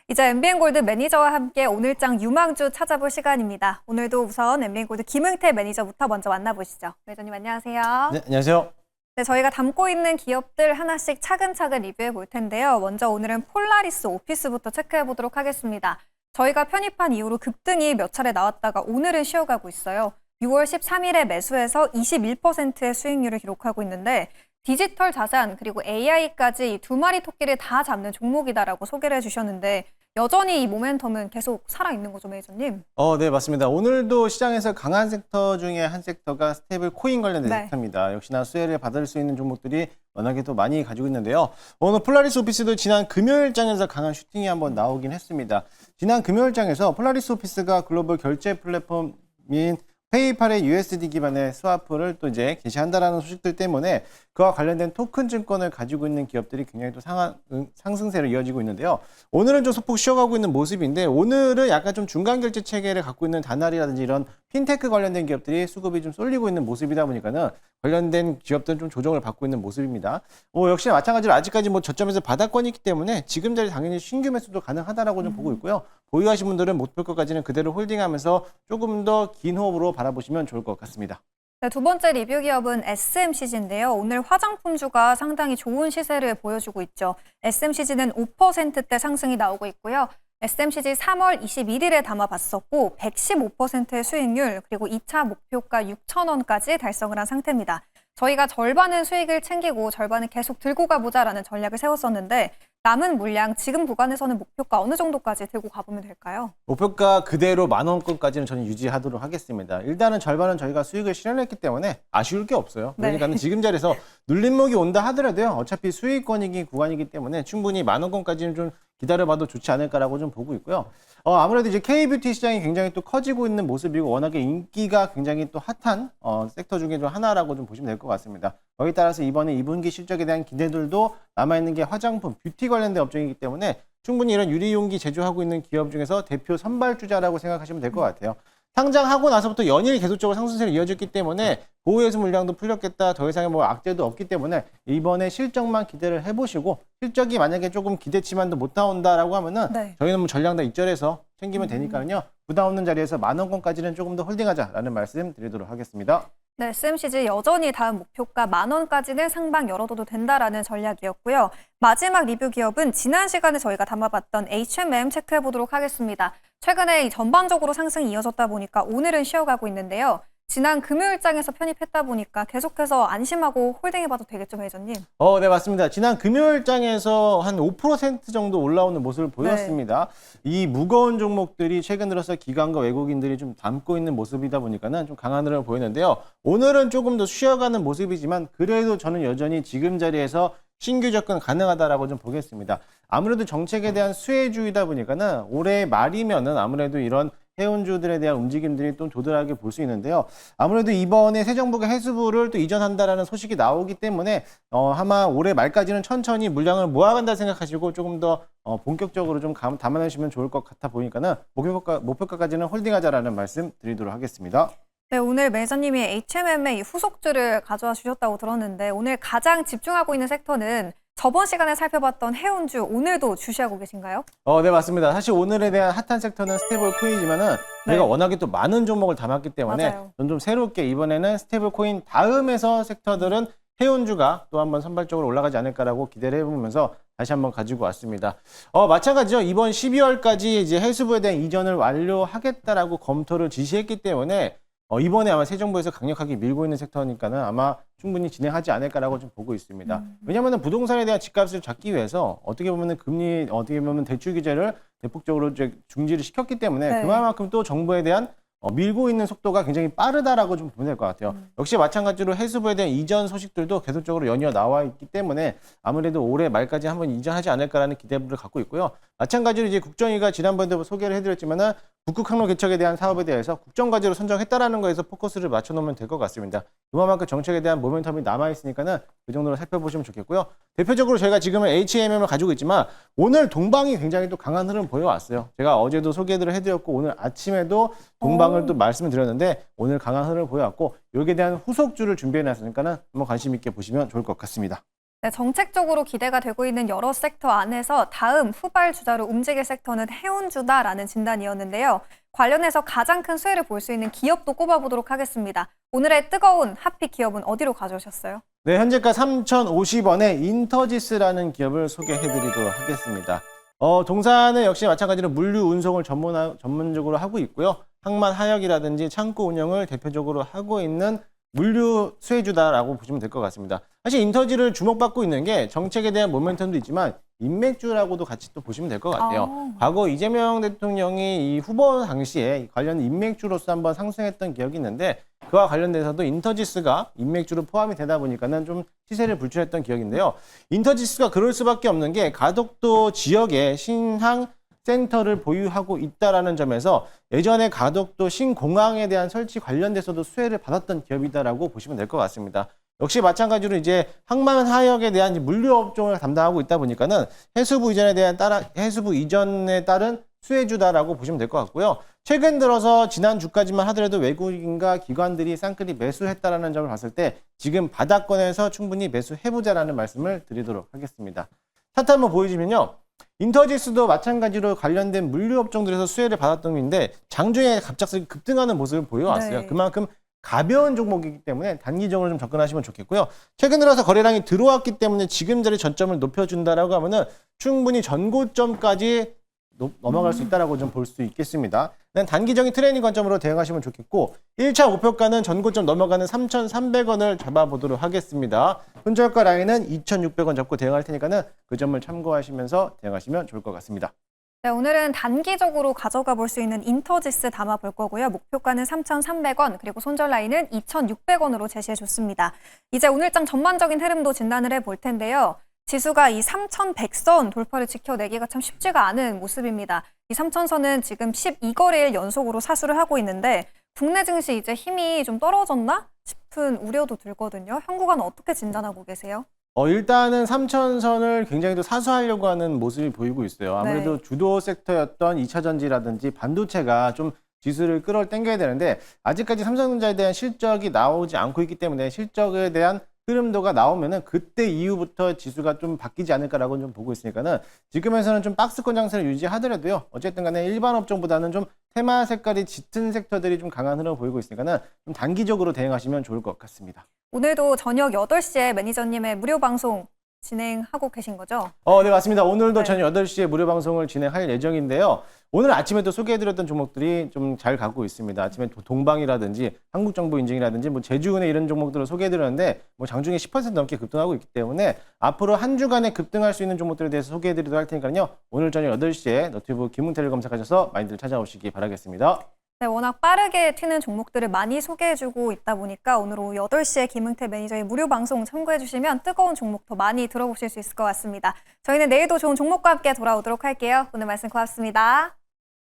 이제 MBN골드 매니저와 함께 오늘장 유망주 찾아볼 시간입니다. 오늘도 우선 MBN골드 김응태 매니저부터 먼저 만나보시죠. 매니저님 안녕하세요. 네, 안녕하세요. 네, 저희가 담고 있는 기업들 하나씩 차근차근 리뷰해 볼 텐데요. 먼저 오늘은 폴라리스 오피스부터 체크해 보도록 하겠습니다. 저희가 편입한 이후로 급등이 몇 차례 나왔다가 오늘은 쉬어가고 있어요. 6월 13일에 매수해서 21%의 수익률을 기록하고 있는데 디지털 자산 그리고 AI까지 두 마리 토끼를 다 잡는 종목이다라고 소개를 해주셨는데 여전히 이 모멘텀은 계속 살아있는 거죠, 매니저님? 네, 맞습니다. 오늘도 시장에서 강한 섹터 중에 한 섹터가 스테이블 코인 관련된 네. 섹터입니다. 역시나 수혜를 받을 수 있는 종목들이 워낙에 또 많이 가지고 있는데요. 오늘 폴라리스 오피스도 지난 금요일장에서 강한 슈팅이 한번 나오긴 했습니다. 지난 금요일장에서 폴라리스 오피스가 글로벌 결제 플랫폼인 페이팔의 USD 기반의 스와프를 또 이제 개시한다라는 소식들 때문에 그와 관련된 토큰 증권을 가지고 있는 기업들이 굉장히 또 상승세로 이어지고 있는데요. 오늘은 좀 소폭 쉬어가고 있는 모습인데 오늘은 약간 좀 중간 결제 체계를 갖고 있는 다날이라든지 이런 핀테크 관련된 기업들이 수급이 좀 쏠리고 있는 모습이다 보니까는 관련된 기업들은 좀 조정을 받고 있는 모습입니다. 역시 마찬가지로 아직까지 뭐 저점에서 바닥권이 있기 때문에 지금 자리 당연히 신규 매수도 가능하다라고 좀 보고 있고요. 보유하신 분들은 목표 것까지는 그대로 홀딩하면서 조금 더 긴 호흡으로 바라보시면 좋을 것 같습니다. 네, 두 번째 리뷰 기업은 SMCG인데요. 오늘 화장품주가 상당히 좋은 시세를 보여주고 있죠. SMCG는 5%대 상승이 나오고 있고요. SMCG 3월 21일에 담아봤었고 115%의 수익률 그리고 2차 목표가 6,000원까지 달성을 한 상태입니다. 저희가 절반은 수익을 챙기고 절반은 계속 들고 가보자라는 전략을 세웠었는데 남은 물량 지금 구간에서는 목표가 어느 정도까지 들고 가보면 될까요? 목표가 그대로 10,000원권까지는 저는 유지하도록 하겠습니다. 일단은 절반은 저희가 수익을 실현했기 때문에 아쉬울 게 없어요. 그러니까는 지금 자리에서 눌림목이 온다 하더라도요. 어차피 수익권이기 구간이기 때문에 충분히 10,000원권까지는 좀 기다려봐도 좋지 않을까라고 좀 보고 있고요. 아무래도 이제 K뷰티 시장이 굉장히 또 커지고 있는 모습이고 워낙에 인기가 굉장히 또 핫한 섹터 중에 좀 하나라고 좀 보시면 될 것 같습니다. 거기에 따라서 이번에 2분기 실적에 대한 기대들도 남아있는 게 화장품, 뷰티 관련된 업종이기 때문에 충분히 이런 유리용기 제조하고 있는 기업 중에서 대표 선발주자라고 생각하시면 될 것 같아요. 상장하고 나서부터 연일 계속적으로 상승세를 이어졌기 때문에 보유해수 물량도 풀렸겠다. 더 이상의 뭐 악재도 없기 때문에 이번에 실적만 기대를 해보시고 실적이 만약에 조금 기대치만도 못 나온다라고 하면은 저희는 뭐 전량 다 입절해서 챙기면 되니까요. 부담 없는 자리에서 10,000원권까지는 조금 더 홀딩하자라는 말씀 드리도록 하겠습니다. 네, SMCG 여전히 다음 목표가 10,000원까지는 상방 열어둬도 된다라는 전략이었고요. 마지막 리뷰 기업은 지난 시간에 저희가 담아봤던 H&M 체크해보도록 하겠습니다. 최근에 전반적으로 상승이 이어졌다 보니까 오늘은 쉬어가고 있는데요. 지난 금요일장에서 편입했다 보니까 계속해서 안심하고 홀딩해봐도 되겠죠, 매니저님? 네, 맞습니다. 지난 금요일장에서 한 5% 정도 올라오는 모습을 보였습니다. 이 무거운 종목들이 최근 들어서 기관과 외국인들이 좀 담고 있는 모습이다 보니까는 좀 강한 흐름을 보이는데요. 오늘은 조금 더 쉬어가는 모습이지만 그래도 저는 여전히 지금 자리에서 신규 접근 가능하다라고 좀 보겠습니다. 아무래도 정책에 대한 수혜주의다 보니까는 올해 말이면은 아무래도 이런 해운주들에 대한 움직임들이 좀 조들하게 볼 수 있는데요. 아무래도 이번에 새 정부가 해수부를 또 이전한다라는 소식이 나오기 때문에 아마 올해 말까지는 천천히 물량을 모아간다 생각하시고 조금 더 본격적으로 좀 담아내시면 좋을 것 같아 보니까는 목표가까지는 홀딩하자라는 말씀 드리도록 하겠습니다. 네, 오늘 매니저님이 H&M의 후속주를 가져와 주셨다고 들었는데 오늘 가장 집중하고 있는 섹터는 저번 시간에 살펴봤던 해운주, 오늘도 주시하고 계신가요? 네, 맞습니다. 사실 오늘에 대한 핫한 섹터는 스테이블 코인이지만은 저희가 워낙에 또 많은 종목을 담았기 때문에 저는 좀 새롭게 이번에는 스테이블 코인 다음에서 섹터들은 해운주가 또 한번 선발적으로 올라가지 않을까라고 기대를 해보면서 다시 한번 가지고 왔습니다. 마찬가지죠. 이번 12월까지 이제 해수부에 대한 이전을 완료하겠다라고 검토를 지시했기 때문에 이번에 아마 새 정부에서 강력하게 밀고 있는 섹터니까는 아마 충분히 진행하지 않을까라고 좀 보고 있습니다. 왜냐하면 부동산에 대한 집값을 잡기 위해서 어떻게 보면은 금리, 어떻게 보면 대출 규제를 대폭적으로 이제 중지를 시켰기 때문에 그만큼 또 정부에 대한 밀고 있는 속도가 굉장히 빠르다라고 좀 보면 될 것 같아요. 역시 마찬가지로 해수부에 대한 이전 소식들도 계속적으로 연이어 나와 있기 때문에 아무래도 올해 말까지 한번 이전하지 않을까라는 기대를 갖고 있고요. 마찬가지로 이제 국정위가 지난번에도 소개를 해드렸지만은 북극 항로 개척에 대한 사업에 대해서 국정과제로 선정했다라는 거에서 포커스를 맞춰놓으면 될 것 같습니다. 그만큼 정책에 대한 모멘텀이 남아있으니까는 그 정도로 살펴보시면 좋겠고요. 대표적으로 저희가 지금은 H&M을 가지고 있지만 오늘 동방이 굉장히 또 강한 흐름을 보여왔어요. 제가 어제도 소개를 해드렸고 오늘 아침에도 동방을 또 말씀을 드렸는데 오늘 강한 흐름을 보여왔고 여기에 대한 후속주를 준비해놨으니까는 한번 관심 있게 보시면 좋을 것 같습니다. 네, 정책적으로 기대가 되고 있는 여러 섹터 안에서 다음 후발 주자로 움직일 섹터는 해운주다라는 진단이었는데요. 관련해서 가장 큰 수혜를 볼 수 있는 기업도 꼽아보도록 하겠습니다. 오늘의 뜨거운 핫픽 기업은 어디로 가져오셨어요? 네, 현재가 3,050원에 인터지스라는 기업을 소개해드리도록 하겠습니다. 동사는 역시 마찬가지로 물류 운송을 전문적으로 하고 있고요. 항만 하역이라든지 창고 운영을 대표적으로 하고 있는 물류 수혜주다라고 보시면 될 것 같습니다. 사실 인터지를 주목받고 있는 게 정책에 대한 모멘텀도 있지만 인맥주라고도 같이 또 보시면 될 것 같아요. 과거 이재명 대통령이 이 후보 당시에 관련 인맥주로서 한번 상승했던 기억이 있는데 그와 관련돼서도 인터지스가 인맥주로 포함이 되다 보니까는 좀 시세를 불출했던 기억인데요. 인터지스가 그럴 수밖에 없는 게 가덕도 지역에 신항 센터를 보유하고 있다라는 점에서 예전에 가덕도 신공항에 대한 설치 관련돼서도 수혜를 받았던 기업이다라고 보시면 될 것 같습니다. 역시 마찬가지로 이제 항만 하역에 대한 물류 업종을 담당하고 있다 보니까는 해수부 이전에 따른 수혜주다라고 보시면 될 것 같고요. 최근 들어서 지난 주까지만 하더라도 외국인과 기관들이 쌍끌이 매수했다라는 점을 봤을 때 지금 바닥권에서 충분히 매수해보자라는 말씀을 드리도록 하겠습니다. 차트 한번 보여주면요. 인터지스도 마찬가지로 관련된 물류 업종들에서 수혜를 받았던 건데 장중에 갑작스럽게 급등하는 모습을 보여왔어요. 네. 그만큼 가벼운 종목이기 때문에 단기적으로 좀 접근하시면 좋겠고요. 최근 들어서 거래량이 들어왔기 때문에 지금 자리 전점을 높여준다라고 하면은 충분히 전고점까지 넘어갈 수 있다라고 좀 볼 수 있겠습니다. 단기적인 트레이닝 관점으로 대응하시면 좋겠고 1차 목표가는 전고점 넘어가는 3,300원을 잡아보도록 하겠습니다. 손절가 라인은 2,600원 잡고 대응할 테니까는 그 점을 참고하시면서 대응하시면 좋을 것 같습니다. 네, 오늘은 단기적으로 가져가 볼 수 있는 인터지스 담아 볼 거고요. 목표가는 3,300원, 그리고 손절 라인은 2,600원으로 제시해 줬습니다. 이제 오늘장 전반적인 흐름도 진단을 해 볼 텐데요. 지수가 이 3,100선 돌파를 지켜내기가 참 쉽지가 않은 모습입니다. 이 3,000선은 지금 12거래일 연속으로 사수를 하고 있는데 국내 증시 이제 힘이 좀 떨어졌나 싶은 우려도 들거든요. 현구관은 어떻게 진단하고 계세요? 일단은 3,000선을 굉장히 또 사수하려고 하는 모습이 보이고 있어요. 아무래도 네. 주도 섹터였던 2차전지라든지 반도체가 좀 지수를 끌어당겨야 되는데 아직까지 삼성전자에 대한 실적이 나오지 않고 있기 때문에 실적에 대한 흐름도가 나오면은 그때 이후부터 지수가 좀 바뀌지 않을까라고 좀 보고 있으니까는 지금에서는 좀 박스권 장세를 유지하더라도요. 어쨌든 간에 일반 업종보다는 좀 테마 색깔이 짙은 섹터들이 좀 강한 흐름을 보이고 있으니까는 좀 단기적으로 대응하시면 좋을 것 같습니다. 오늘도 저녁 8시에 매니저님의 무료 방송 진행하고 계신 거죠? 네, 맞습니다. 오늘도 네. 저녁 8시에 무료 방송을 진행할 예정인데요. 오늘 아침에도 소개해드렸던 종목들이 좀 잘 가고 있습니다. 아침에 동방이라든지 한국정보인증이라든지 뭐 제주은행 이런 종목들을 소개해드렸는데 뭐 장중에 10% 넘게 급등하고 있기 때문에 앞으로 한 주간에 급등할 수 있는 종목들에 대해서 소개해드리도록 할 테니까요. 오늘 저녁 8시에 너튜브 김웅태를 검색하셔서 많이들 찾아오시기 바라겠습니다. 네, 워낙 빠르게 튀는 종목들을 많이 소개해주고 있다 보니까 오늘 오후 8시에 김응태 매니저의 무료 방송 참고해주시면 뜨거운 종목 더 많이 들어보실 수 있을 것 같습니다. 저희는 내일도 좋은 종목과 함께 돌아오도록 할게요. 오늘 말씀 고맙습니다.